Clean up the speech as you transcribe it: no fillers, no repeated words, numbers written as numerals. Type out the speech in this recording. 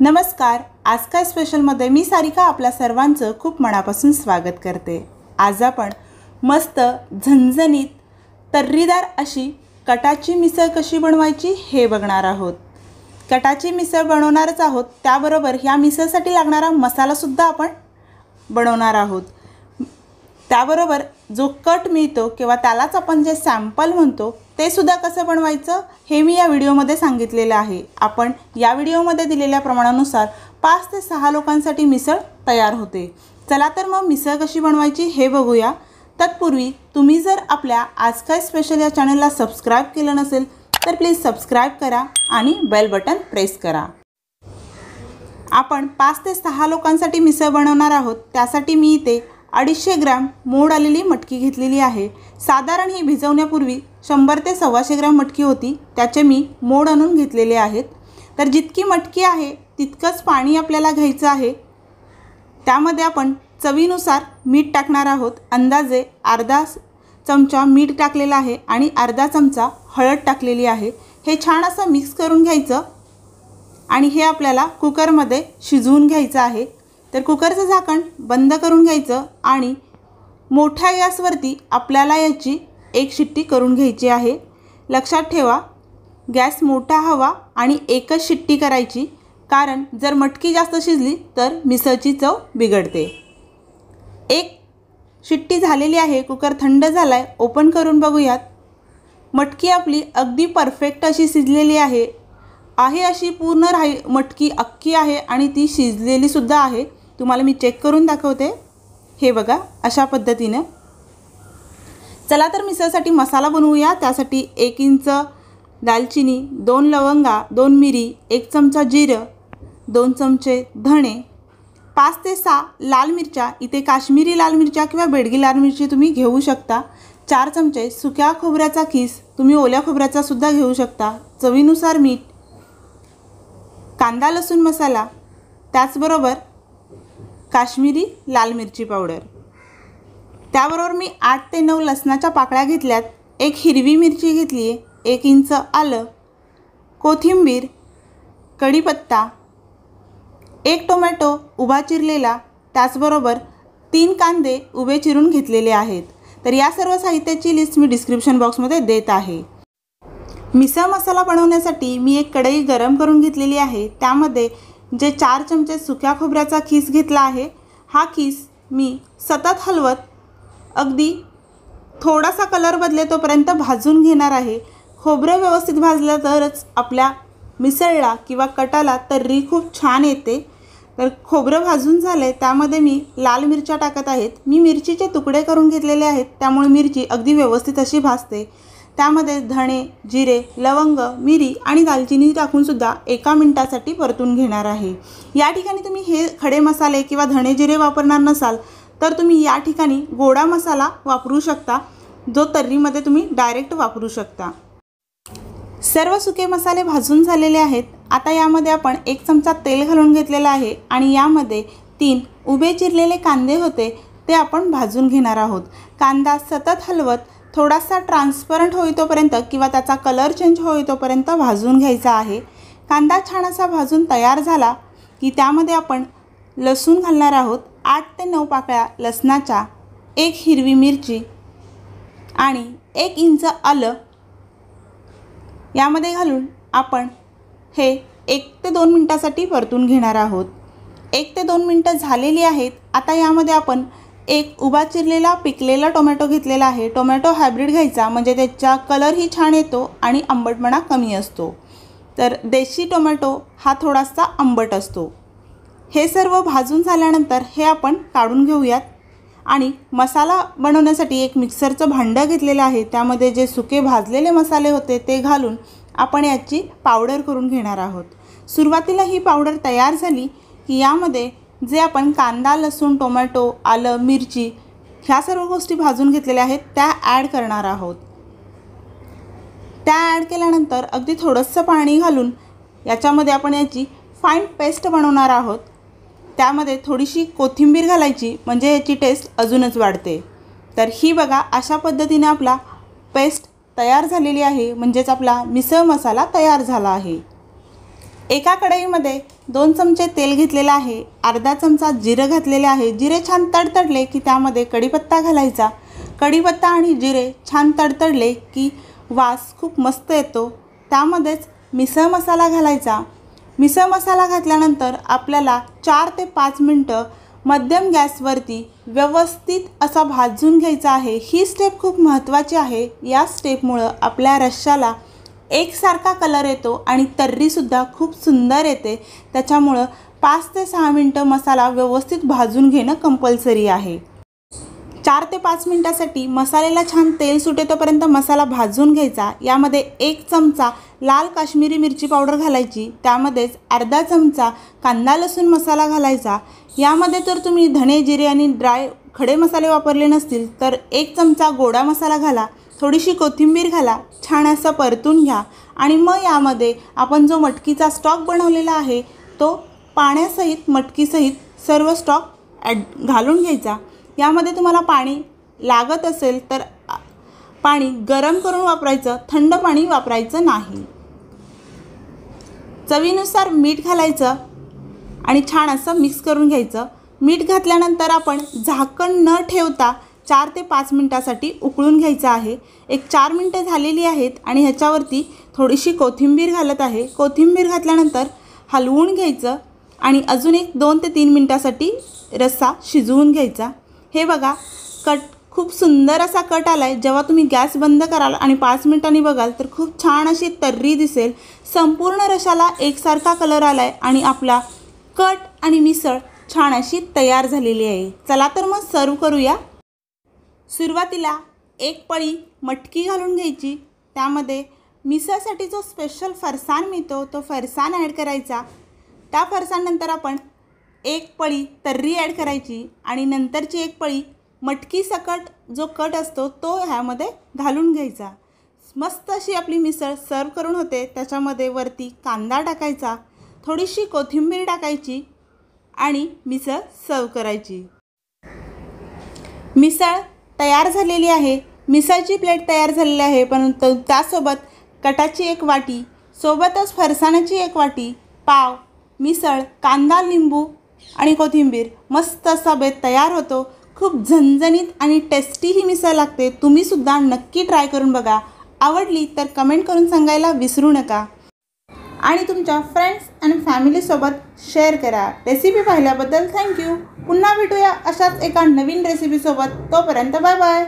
नमस्कार. आज काय स्पेशलमध्ये मी सारिका आपल्या सर्वांचं खूप मनापासून स्वागत करते. आज आपण मस्त झणझणीत तर्रीदार अशी कटाची मिसळ कशी बनवायची हे बघणार आहोत. कटाची मिसळ बनवणारच आहोत, त्याबरोबर ह्या मिसळसाठी लागणारा मसालासुद्धा आपण बनवणार आहोत. त्याबरोबर जो कट मिळतो किंवा त्यालाच आपण जे सॅम्पल म्हणतो ते सुद्धा कसं बनवायचं हे मी या व्हिडिओमध्ये सांगितलेलं आहे. आपण या व्हिडिओमध्ये दिलेल्या प्रमाणानुसार 5 ते 6 लोकांसाठी मिसळ तयार होते. चला तर मग मिसळ कशी बनवायची हे बघूया. तत्पूर्वी तुम्ही जर आपल्या आज काय स्पेशल या चॅनलला सबस्क्राईब केलं नसेल तर प्लीज सबस्क्राईब करा आणि बेल बटन प्रेस करा. आपण 5 ते 6 लोकांसाठी मिसळ बनवणार आहोत. त्यासाठी मी इथे 250 ग्रॅम मोड आलेली मटकी घेतलेली आहे. साधारण ही भिजवण्यापूर्वी 100 ते 125 ग्रॅम मटकी होती, त्याचे मी मोड आणून घेतलेले आहेत. तर जितकी मटकी आहे तितकंच पाणी आपल्याला घ्यायचं आहे. त्यामध्ये आपण चवीनुसार मीठ टाकणार आहोत. अंदाजे अर्धा चमचा मीठ टाकलेला आहे आणि अर्धा चमचा हळद टाकलेली आहे. हे छान असं मिक्स करून घ्यायचं आणि हे आपल्याला कुकरमध्ये शिजवून घ्यायचं आहे. तर कुकरचं झाकण बंद करून घ्यायचं आणि मोठ्या गॅसवरती आपल्याला याची एक शिट्टी करून घ्यायची आहे. लक्षात ठेवा, गॅस मोठा हवा आणि एकच शिट्टी करायची, कारण जर मटकी जास्त शिजली तर मिसळची चव बिघडते. एक शिट्टी झालेली आहे. कुकर थंड झाला आहे. ओपन करून बघूयात. मटकी आपली अगदी परफेक्ट अशी शिजलेली आहे. अशी पूर्ण मटकी अख्खी आहे आणि ती शिजलेली सुद्धा आहे. तुम्हाला मी चेक करून दाखवते. हे बघा, अशा पद्धतीने. चला तर मिसळसाठी मसाला बनवूया. त्यासाठी 1 इंच दालचिनी, 2 लवंगा, 2 मिरी, 1 चमचा जिरं, 2 चमचे धणे, 5 ते 6 लाल मिरच्या. इथे काश्मीरी लाल मिरच्या किंवा बेडगी लाल मिरची तुम्ही घेऊ शकता. 4 चमचे सुक्या खोबऱ्याचा खीस, तुम्ही ओल्या खोबऱ्याचा सुद्धा घेऊ शकता. चवीनुसार मीठ, कांदा लसूण मसाला, त्याचबरोबर काश्मीरी लाल मिरची पावडर. त्याबरोबर मी 8 ते 9 लसणाच्या पाकळ्या घेतल्यात. 1 हिरवी मिरची घेतली आहे. 1 इंच आलं, कोथिंबीर, कढीपत्ता, 1 टोमॅटो उभा चिरलेला, त्याचबरोबर 3 कांदे उभे चिरून घेतलेले आहेत. तर या सर्व साहित्याची लिस्ट मी डिस्क्रिप्शन बॉक्समध्ये देत आहे. मिसळ मसाला बनवण्यासाठी मी एक कढई गरम करून घेतलेली आहे. त्यामध्ये जे 4 चमचे सुक्या खोबऱ्याचा खीस घेतला आहे, हा खीस मी सतत हलवत अगदी थोडासा कलर बदलेतोपर्यंत भाजून घेणार आहे. खोबरं व्यवस्थित भाजलं तरच आपल्या मिसळला किंवा कटाला तर्री खूप छान येते. तर खोबरं भाजून झालं आहे. त्यामध्ये मी लाल मिरच्या टाकत आहेत. मी मिरचीचे तुकडे करून घेतलेले आहेत, त्यामुळे मिरची अगदी व्यवस्थित अशी भाजते. त्यामध्ये धणे, जिरे, लवंग, मिरी आणि दालचिनी टाकूनसुद्धा 1 मिनिटासाठी परतून घेणार आहे. या ठिकाणी तुम्ही हे खडे मसाले किंवा धणे जिरे वापरणार नसाल तर तुम्ही या ठिकाणी गोडा मसाला वापरू शकता, जो तर्रीमध्ये तुम्ही डायरेक्ट वापरू शकता. सर्व सुके मसाले भाजून झालेले आहेत. आता यामध्ये आपण 1 चमचा तेल घालून घेतलेला आहे आणि यामध्ये 3 उभे चिरलेले कांदे होते, ते आपण भाजून घेणार आहोत. कांदा सतत हलवत थोडासा ट्रान्सपरंट होईतोपर्यंत किंवा त्याचा कलर चेंज होईतोपर्यंत भाजून घ्यायचा आहे. कांदा छान असा भाजून तयार झाला की त्यामध्ये आपण लसूण घालणार आहोत. 8 ते 9 पाकळ्या लसणाच्या, 1 हिरवी मिरची आणि 1 इंच आलं यामध्ये घालून आपण हे 1 ते 2 मिनटासाठी परतून घेणार आहोत. 1 ते 2 मिनटं झालेली आहेत. आता यामध्ये आपण 1 उभा चिरलेला पिकलेला टोमॅटो घेतलेला आहे. टोमॅटो हायब्रिड घ्यायचा, म्हणजे त्याचा कलरही छान येतो आणि आंबटपणा कमी असतो. तर देशी टोमॅटो हा थोडासा आंबट असतो. हे सर्व भाजून झाल्यानंतर हे आपण काढून घेऊयात आणि मसाला बनवण्यासाठी एक मिक्सरचं भांडं घेतलेलं आहे. त्यामध्ये जे सुके भाजलेले मसाले होते ते घालून आपण याची पावडर करून घेणार आहोत. सुरुवातीला ही पावडर तयार झाली की यामध्ये जे आपण कांदा, लसूण, टोमॅटो, आलं, मिरची ह्या सर्व गोष्टी भाजून घेतलेल्या आहेत त्या ॲड करणार आहोत. त्या ॲड केल्यानंतर अगदी थोडंसं पाणी घालून याच्यामध्ये आपण याची फाईन पेस्ट बनवणार आहोत. त्यामध्ये थोडीशी कोथिंबीर घालायची, म्हणजे याची टेस्ट अजूनच वाढते. तर ही बघा, अशा पद्धतीने आपला पेस्ट तयार झालेली आहे, म्हणजेच आपला मिसळ मसाला तयार झाला आहे. एका कढईमध्ये 2 चमचे तेल घेतलेलं आहे, अर्धा चमचा जिरं घातलेले आहे। जिरे छान तडतडले की त्यामध्ये कढीपत्ता घालायचा। कढीपत्ता आणि जिरे छान तडतडले की वास खूप मस्त येतो। त्यामध्येच मिसळ मसाला घालायचा। मिसळ मसाला घातल्यानंतर आपल्याला 4 ते 5 मिनिटं मध्यम गॅसवरती व्यवस्थित असा भाजून घ्यायचा आहे। ही स्टेप खूप महत्त्वाची आहे। या स्टेपमुळे आपल्या रश्श्याला एकसारखा कलर येतो आणि तर्रीसुद्धा खूप सुंदर येते। त्याच्यामुळे 5 ते 6 मिनिटं मसाला व्यवस्थित भाजून घेणं कंपल्सरी आहे। 4 ते 5 मिनिटांसाठी मसाल्याला छान तेल सुटेतोपर्यंत मसाला भाजून घ्यायचा। यामध्ये 1 चमचा लाल काश्मीरी मिरची पावडर घालायची। त्यामध्येच अर्धा चमचा कांदा लसूण मसाला घालायचा। यामध्ये जर तुम्ही धणे जिरे आणि ड्राय खडे मसाले वापरले नसतील तर 1 चमचा गोडा मसाला घाला। थोडीशी कोथिंबीर घाला, छान असं परतून घ्या आणि मग यामध्ये आपण जो मटकीचा स्टॉक बनवलेला आहे तो पाण्यासहित मटकीसहित सर्व स्टॉक घालून घ्यायचा। यामध्ये तुम्हाला पाणी लागत असेल तर पाणी गरम करून वापरायचं, थंड पाणी वापरायचं नाही। चवीनुसार मीठ घालायचं आणि छान असं मिक्स करून घ्यायचं। मीठ घातल्यानंतर आपण झाकण न ठेवता 4 ते 5 मिनिटांसाठी उकळून घ्यायचं आहे। एक 4 मिनिटं झालेली आहेत आणि ह्याच्यावरती थोडीशी कोथिंबीर घालत आहे। कोथिंबीर घातल्यानंतर हलवून घ्यायचं आणि अजून एक 2 ते 3 मिनिटांसाठी रस्सा शिजवून घ्यायचा। हे बघा, कट खूप सुंदर असा कट आला आहे। जेव्हा तुम्ही गॅस बंद कराल आणि 5 मिनिटांनी बघाल तर खूप छान अशी तर्री दिसेल। संपूर्ण रश्शाला एकसारखा कलर आला आहे आणि आपला कट आणि मिसळ छान अशी तयार झालेली आहे। चला तर मग सर्व करूया। सुरुवातीला 1 पळी मटकी घालून घ्यायची। त्यामध्ये मिसळसाठी जो स्पेशल फरसाण मिळतो तो फरसाण ॲड करायचा। त्या फरसाणनंतर आपण 1 पळी तर्री ॲड करायची आणि नंतरची 1 पळी मटकी सकट जो कट असतो तो ह्यामध्ये घालून घ्यायचा। मस्त अशी आपली मिसळ सर्व करून होते। त्याच्यामध्ये वरती कांदा टाकायचा, थोडीशी कोथिंबीर टाकायची आणि मिसळ सर्व करायची। मिसळ तयार झालेली आहे। मिसळची प्लेट तयार झालेली आहे, परंतु त्यासोबत कटाची 1 वाटी, सोबतच फरसाणाची 1 वाटी, पाव, मिसळ, कांदा, लिंबू आणि कोथिंबीर मस्त असा बेत तयार होतो। खूप झणझणीत आणि टेस्टी ही मिसळ लागते। तुम्हीसुद्धा नक्की ट्राय करून बघा। आवडली तर कमेंट करून सांगायला विसरू नका आणि तुमच्या फ्रेंड्स आणि फॅमिलीसोबत शेअर करा। रेसिपी पाहिल्याबद्दल थँक्यू। पुन्हा भेटूया अशाच एका नवीन रेसिपीसोबत। तोपर्यंत बाय बाय।